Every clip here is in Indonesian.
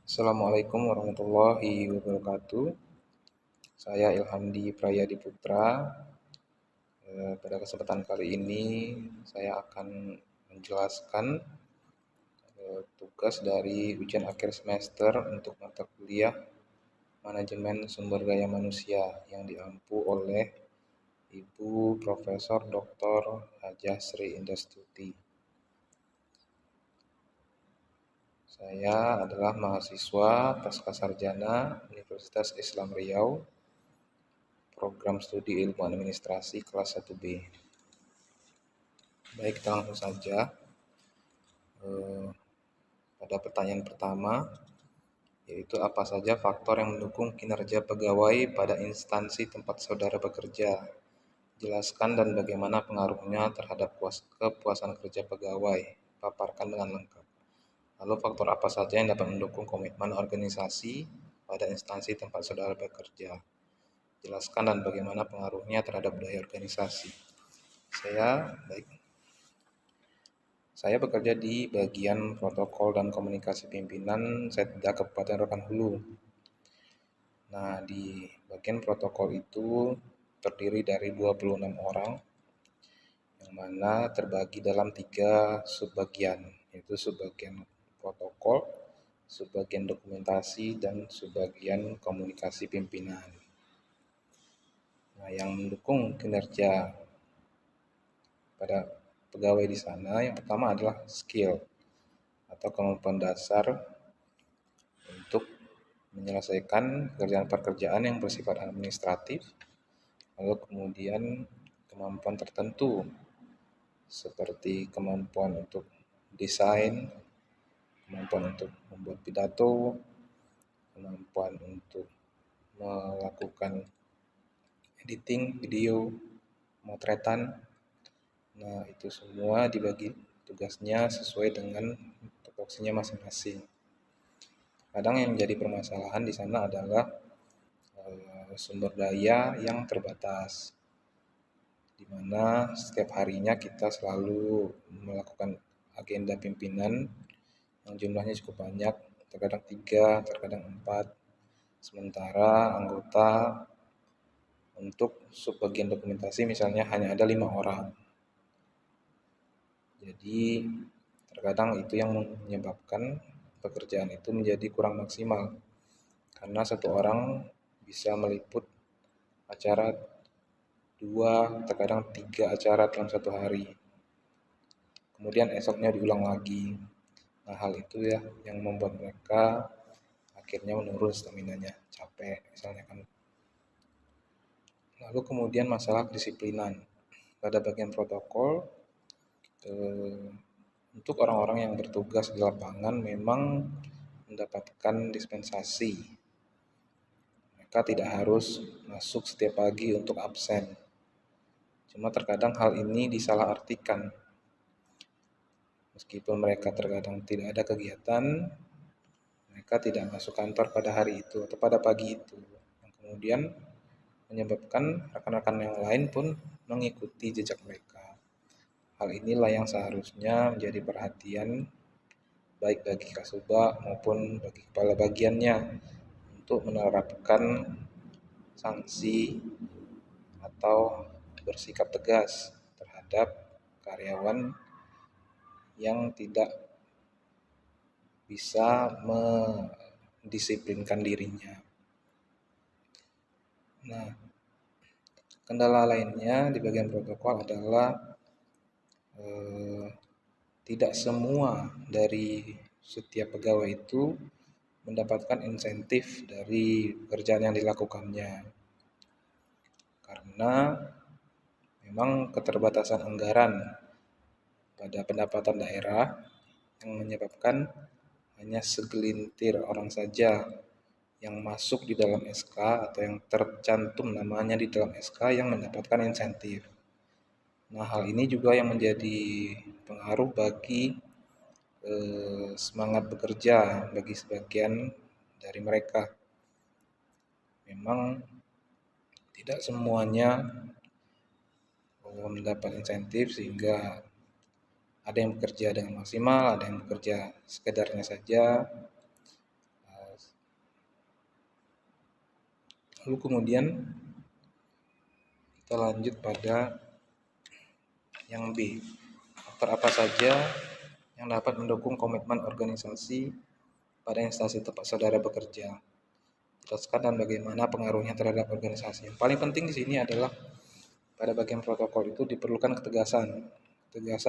Assalamualaikum warahmatullahi wabarakatuh. Saya Ilhamdi Prayadi Putra. Pada kesempatan kali ini saya akan menjelaskan tugas dari ujian akhir semester untuk mata kuliah Manajemen Sumber Daya Manusia yang diampu oleh Ibu Profesor Dr. Hajah Sri Indastuti. Saya adalah mahasiswa Pascasarjana Universitas Islam Riau, program studi ilmu administrasi kelas 1B. Baik, kita langsung saja. Pada pertanyaan pertama, yaitu apa saja faktor yang mendukung kinerja pegawai pada instansi tempat saudara bekerja? Jelaskan dan bagaimana pengaruhnya terhadap kepuasan kerja pegawai. Paparkan dengan lengkap. Lalu faktor apa saja yang dapat mendukung komitmen organisasi pada instansi tempat saudara bekerja? Jelaskan dan bagaimana pengaruhnya terhadap daya organisasi. Saya bekerja di bagian protokol dan komunikasi pimpinan Setda Kabupaten Rokan Hulu. Nah, di bagian protokol itu terdiri dari 26 orang, yang mana terbagi dalam 3 subbagian, yaitu subbagian protokol, subbagian dokumentasi, dan subbagian komunikasi pimpinan. Nah, yang mendukung kinerja pada pegawai di sana yang pertama adalah skill atau kemampuan dasar untuk menyelesaikan pekerjaan yang bersifat administratif, lalu kemudian kemampuan tertentu seperti kemampuan untuk desain, kemampuan untuk membuat pidato, kemampuan untuk melakukan editing video, pemotretan. Nah, itu semua dibagi tugasnya sesuai dengan tupoksinya masing-masing. Kadang yang menjadi permasalahan di sana adalah sumber daya yang terbatas, di mana setiap harinya kita selalu melakukan agenda pimpinan yang jumlahnya cukup banyak, terkadang 3, terkadang 4, sementara anggota untuk subbagian dokumentasi misalnya hanya ada 5 orang. Jadi terkadang itu yang menyebabkan pekerjaan itu menjadi kurang maksimal, karena satu orang bisa meliput acara 2, terkadang 3 acara dalam satu hari. Kemudian esoknya diulang lagi. Nah, hal itu ya yang membuat mereka akhirnya menurun staminanya, capek misalnya kan. Lalu kemudian masalah kedisiplinan. Pada bagian protokol, untuk orang-orang yang bertugas di lapangan memang mendapatkan dispensasi. Mereka tidak harus masuk setiap pagi untuk absen. Cuma terkadang hal ini disalahartikan. Meskipun mereka terkadang tidak ada kegiatan, mereka tidak masuk kantor pada hari itu atau pada pagi itu. Yang kemudian menyebabkan rekan-rekan yang lain pun mengikuti jejak mereka. Hal inilah yang seharusnya menjadi perhatian baik bagi Kasubag maupun bagi kepala bagiannya untuk menerapkan sanksi atau bersikap tegas terhadap karyawan yang tidak bisa mendisiplinkan dirinya. Nah, kendala lainnya di bagian protokol adalah tidak semua dari setiap pegawai itu mendapatkan insentif dari pekerjaan yang dilakukannya, karena memang keterbatasan anggaran pada pendapatan daerah yang menyebabkan hanya segelintir orang saja yang masuk di dalam SK atau yang tercantum namanya di dalam SK yang mendapatkan insentif. Nah, hal ini juga yang menjadi pengaruh bagi semangat bekerja bagi sebagian dari mereka. Memang tidak semuanya mendapat insentif, sehingga ada yang bekerja dengan maksimal, ada yang bekerja sekedarnya saja. Lalu kemudian kita lanjut pada yang B. Faktor apa saja yang dapat mendukung komitmen organisasi pada instansi tempat saudara bekerja? Jelaskan dan bagaimana pengaruhnya terhadap organisasi. Yang paling penting di sini adalah pada bagian protokol itu diperlukan ketegasan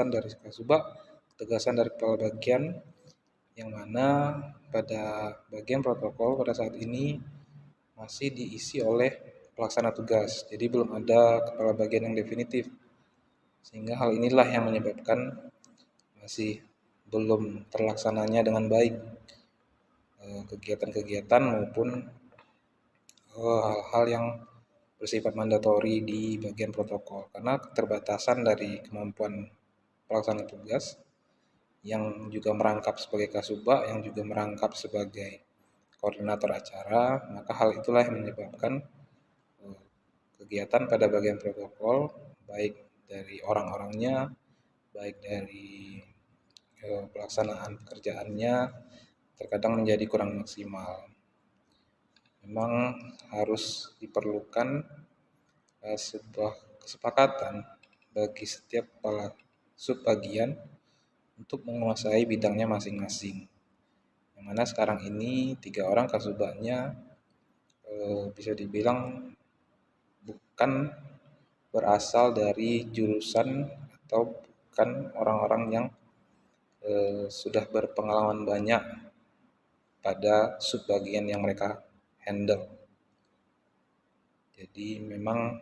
dari Kasubag, ketegasan dari kepala bagian, yang mana pada bagian protokol pada saat ini masih diisi oleh pelaksana tugas. Jadi belum ada kepala bagian yang definitif. Sehingga hal inilah yang menyebabkan masih belum terlaksananya dengan baik kegiatan-kegiatan maupun hal-hal yang bersifat mandatori di bagian protokol, karena keterbatasan dari kemampuan pelaksana tugas yang juga merangkap sebagai kasubag, yang juga merangkap sebagai koordinator acara, maka hal itulah yang menyebabkan kegiatan pada bagian protokol, baik dari orang-orangnya, baik dari pelaksanaan pekerjaannya, terkadang menjadi kurang maksimal. Memang harus diperlukan sebuah kesepakatan bagi setiap kepala subbagian untuk menguasai bidangnya masing-masing. Yang mana sekarang ini 3 orang kasubagnya bisa dibilang bukan berasal dari jurusan atau bukan orang-orang yang sudah berpengalaman banyak pada subbagian yang mereka handle. Jadi memang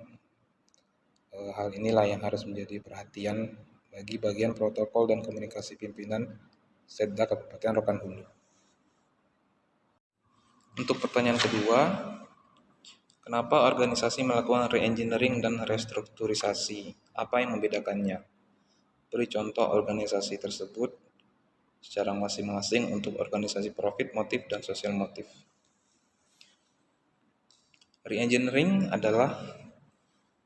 hal inilah yang harus menjadi perhatian bagi bagian protokol dan komunikasi pimpinan Setda Kabupaten Rokan Hulu. Untuk pertanyaan kedua, kenapa organisasi melakukan re-engineering dan restrukturisasi? Apa yang membedakannya? Beri contoh organisasi tersebut secara masing-masing untuk organisasi profit motif dan sosial motif. Re-engineering adalah,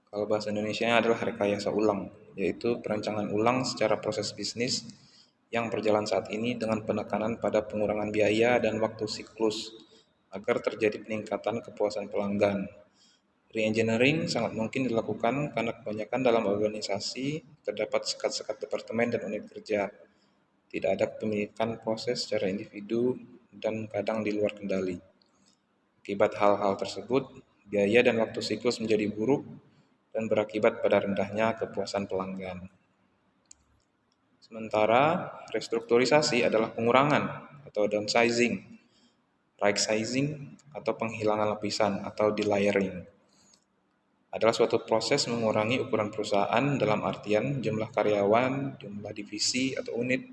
kalau bahasa Indonesianya adalah rekayasa ulang, yaitu perancangan ulang secara proses bisnis yang berjalan saat ini dengan penekanan pada pengurangan biaya dan waktu siklus agar terjadi peningkatan kepuasan pelanggan. Re-engineering sangat mungkin dilakukan karena kebanyakan dalam organisasi terdapat sekat-sekat departemen dan unit kerja. Tidak ada kepemilikan proses secara individu dan kadang di luar kendali. Akibat hal-hal tersebut, biaya dan waktu siklus menjadi buruk dan berakibat pada rendahnya kepuasan pelanggan. Sementara restrukturisasi adalah pengurangan atau downsizing, right sizing atau penghilangan lapisan atau delayering. Adalah suatu proses mengurangi ukuran perusahaan dalam artian jumlah karyawan, jumlah divisi atau unit,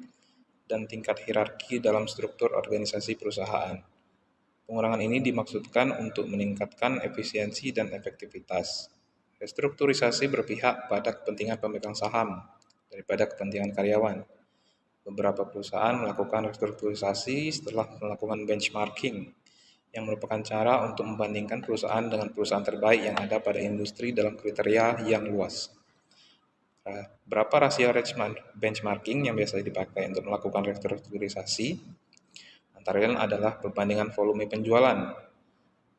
dan tingkat hierarki dalam struktur organisasi perusahaan. Pengurangan ini dimaksudkan untuk meningkatkan efisiensi dan efektivitas. Restrukturisasi berpihak pada kepentingan pemegang saham daripada kepentingan karyawan. Beberapa perusahaan melakukan restrukturisasi setelah melakukan benchmarking, yang merupakan cara untuk membandingkan perusahaan dengan perusahaan terbaik yang ada pada industri dalam kriteria yang luas. Berapa rasio benchmarking yang biasa dipakai untuk melakukan restrukturisasi? Antara lain adalah perbandingan volume penjualan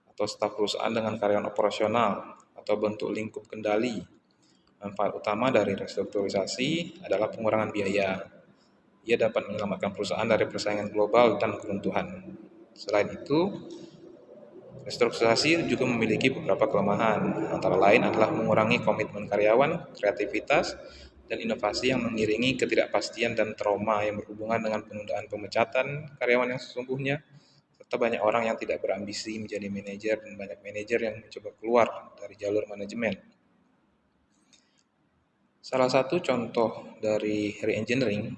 atau staf perusahaan dengan karyawan operasional atau bentuk lingkup kendali. Manfaat utama dari restrukturisasi adalah pengurangan biaya. Ia dapat menyelamatkan perusahaan dari persaingan global dan keruntuhan. Selain itu, restrukturisasi juga memiliki beberapa kelemahan. Antara lain adalah mengurangi komitmen karyawan, kreativitas, dan inovasi yang mengiringi ketidakpastian dan trauma yang berhubungan dengan penundaan pemecatan karyawan yang sesungguhnya, serta banyak orang yang tidak berambisi menjadi manajer dan banyak manajer yang mencoba keluar dari jalur manajemen. Salah satu contoh dari re-engineering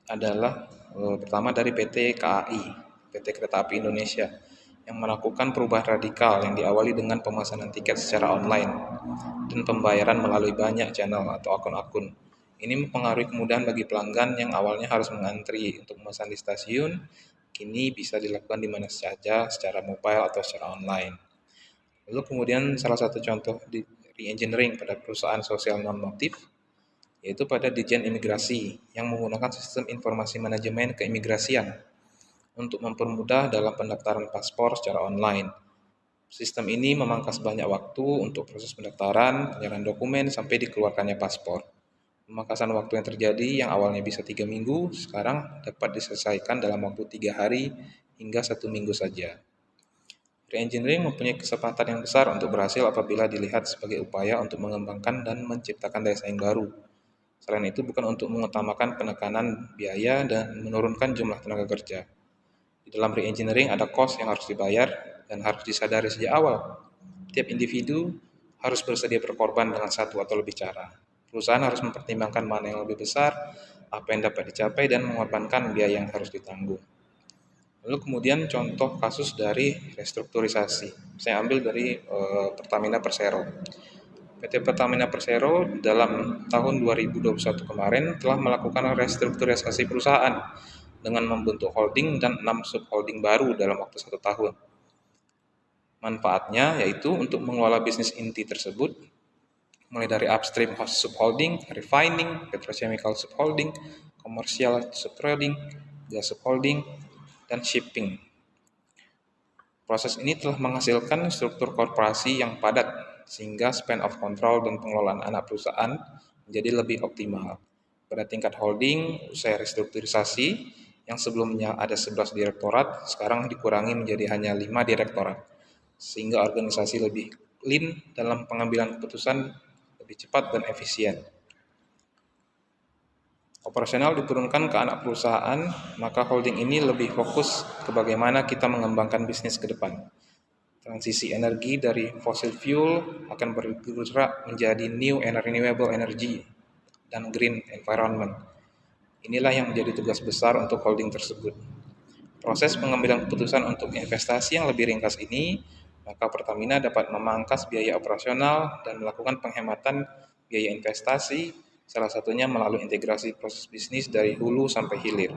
adalah pertama dari PT KAI, PT Kereta Api Indonesia, yang melakukan perubahan radikal yang diawali dengan pemesanan tiket secara online dan pembayaran melalui banyak channel atau akun-akun. Ini mempengaruhi kemudahan bagi pelanggan yang awalnya harus mengantri untuk memesan di stasiun, kini bisa dilakukan di mana saja secara mobile atau secara online. Lalu kemudian salah satu contoh di re-engineering pada perusahaan sosial non-motif, yaitu pada Ditjen Imigrasi yang menggunakan sistem informasi manajemen keimigrasian untuk mempermudah dalam pendaftaran paspor secara online. Sistem ini memangkas banyak waktu untuk proses pendaftaran, penyerahan dokumen, sampai dikeluarkannya paspor. Pemangkasan waktu yang terjadi yang awalnya bisa 3 minggu, sekarang dapat diselesaikan dalam waktu 3 hari hingga 1 minggu saja. Reengineering mempunyai kesempatan yang besar untuk berhasil apabila dilihat sebagai upaya untuk mengembangkan dan menciptakan daya saing baru. Selain itu, bukan untuk mengutamakan penekanan biaya dan menurunkan jumlah tenaga kerja. Di dalam reengineering ada cost yang harus dibayar dan harus disadari sejak awal. Tiap individu harus bersedia berkorban dengan satu atau lebih cara. Perusahaan harus mempertimbangkan mana yang lebih besar, apa yang dapat dicapai, dan mengorbankan biaya yang harus ditanggung. Lalu kemudian contoh kasus dari restrukturisasi. Saya ambil dari Pertamina Persero. PT Pertamina Persero dalam tahun 2021 kemarin telah melakukan restrukturisasi perusahaan dengan membentuk holding dan 6 subholding baru dalam waktu 1 tahun. Manfaatnya yaitu untuk mengelola bisnis inti tersebut, mulai dari upstream subholding, refining, petrochemical subholding, commercial subholding, gas subholding, dan shipping. Proses ini telah menghasilkan struktur korporasi yang padat, sehingga span of control dan pengelolaan anak perusahaan menjadi lebih optimal. Pada tingkat holding, usai restrukturisasi, yang sebelumnya ada 11 direktorat, sekarang dikurangi menjadi hanya 5 direktorat, sehingga organisasi lebih lean dalam pengambilan keputusan, lebih cepat dan efisien. Operasional diturunkan ke anak perusahaan, maka holding ini lebih fokus ke bagaimana kita mengembangkan bisnis ke depan. Transisi energi dari fossil fuel akan bergerak menjadi new and renewable energy dan green environment. Inilah yang menjadi tugas besar untuk holding tersebut. Proses pengambilan keputusan untuk investasi yang lebih ringkas ini, maka Pertamina dapat memangkas biaya operasional dan melakukan penghematan biaya investasi, salah satunya melalui integrasi proses bisnis dari hulu sampai hilir.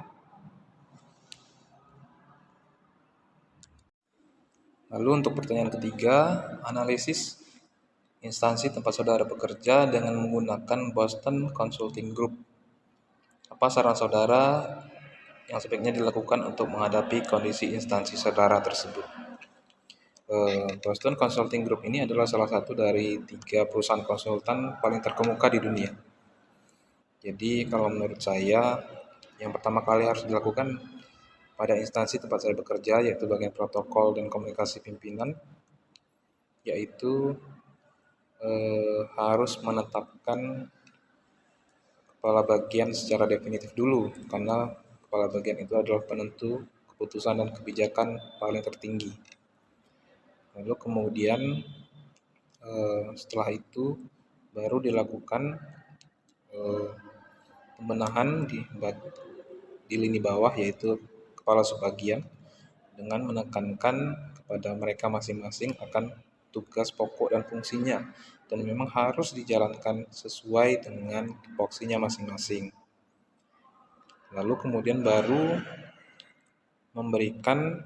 Lalu untuk pertanyaan ketiga, analisis instansi tempat saudara bekerja dengan menggunakan Boston Consulting Group. Apa saran saudara yang sebaiknya dilakukan untuk menghadapi kondisi instansi saudara tersebut? Boston Consulting Group ini adalah salah satu dari 3 perusahaan konsultan paling terkemuka di dunia. Jadi kalau menurut saya, yang pertama kali harus dilakukan pada instansi tempat saya bekerja, yaitu bagian protokol dan komunikasi pimpinan, yaitu harus menetapkan kepala bagian secara definitif dulu, karena kepala bagian itu adalah penentu keputusan dan kebijakan paling tertinggi. Lalu kemudian setelah itu baru dilakukan pembenahan di lini bawah, yaitu kepala subbagian, dengan menekankan kepada mereka masing-masing akan tugas pokok dan fungsinya, dan memang harus dijalankan sesuai dengan tupoksinya masing-masing. Lalu kemudian baru memberikan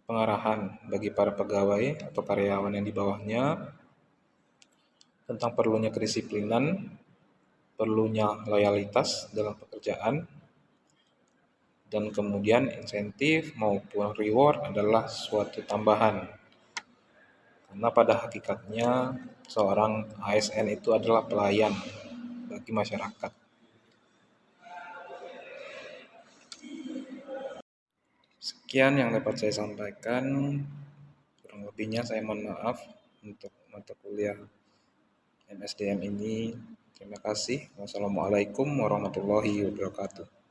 pengarahan bagi para pegawai atau karyawan yang di bawahnya tentang perlunya kedisiplinan, perlunya loyalitas dalam pekerjaan, dan kemudian insentif maupun reward adalah suatu tambahan. Karena pada hakikatnya seorang ASN itu adalah pelayan bagi masyarakat. Sekian yang dapat saya sampaikan. Kurang lebihnya saya mohon maaf untuk mata kuliah MSDM ini. Terima kasih. Wassalamualaikum warahmatullahi wabarakatuh.